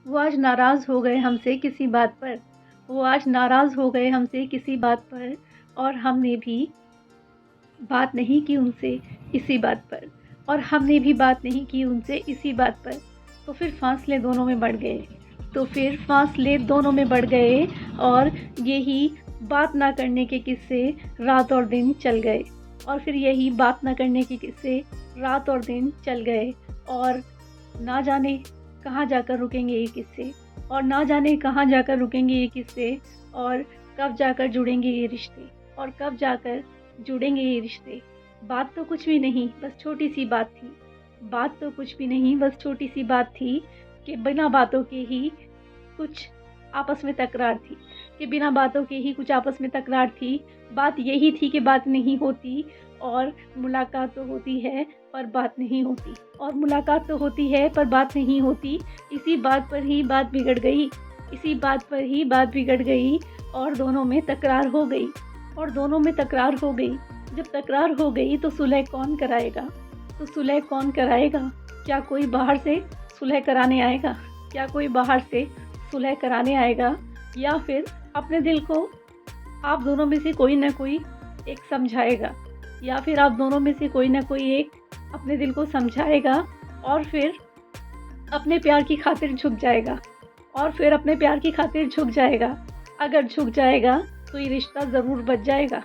वो आज नाराज़ हो गए हमसे किसी बात पर, वो आज नाराज़ हो गए हमसे किसी बात पर, और हमने भी बात नहीं की उनसे इसी बात पर, और हमने भी बात नहीं की उनसे इसी बात पर। तो फिर फासले दोनों में बढ़ गए, तो फिर फासले दोनों में बढ़ गए, और यही बात ना करने के किस्से रात और दिन चल गए, और फिर यही बात ना करने के किस्से रात और दिन चल गए, और ना जाने कहाँ जाकर रुकेंगे ये किस्से, और ना जाने कहाँ जाकर रुकेंगे ये किस्से, और कब जाकर जुड़ेंगे ये रिश्ते, और कब जाकर जुड़ेंगे ये रिश्ते। बात तो कुछ भी नहीं, बस छोटी-सी बात थी। बात तो कुछ भी नहीं, बस छोटी-सी बात थी कि बिना बातों के ही कुछ आपस में तकरार थी, कि बिना बातों के ही कुछ आपस में तकरार थी। बात यही थी कि बात नहीं होती, और मुलाकात तो होती है पर बात नहीं होती, और मुलाकात तो होती है पर बात नहीं होती। इसी बात पर ही बात बिगड़ गई, इसी बात पर ही बात बिगड़ गई, और दोनों में तकरार हो गई, और दोनों में तकरार हो गई। जब तकरार हो गई तो सुलह कौन कराएगा? तो सुलह कौन कराएगा? क्या कोई बाहर से सुलह कराने आएगा? क्या कोई बाहर से सुलह कराने आएगा? या फिर अपने दिल को आप दोनों में से कोई ना कोई एक समझाएगा, या फिर आप दोनों में से कोई ना कोई एक अपने दिल को समझाएगा, और फिर अपने प्यार की खातिर झुक जाएगा, और फिर अपने प्यार की खातिर झुक जाएगा। अगर झुक जाएगा तो ये रिश्ता ज़रूर बच जाएगा,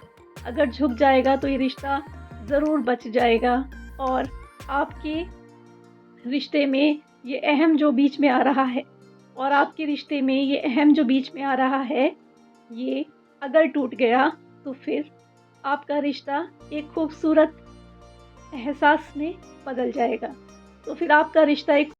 अगर झुक जाएगा तो ये रिश्ता ज़रूर बच जाएगा, और आपके रिश्ते में ये अहम जो बीच में आ रहा है, और आपके रिश्ते में ये अहम जो बीच में आ रहा है, ये अगर टूट गया तो फिर आपका रिश्ता एक खूबसूरत एहसास में बदल जाएगा। तो फिर आपका रिश्ता एक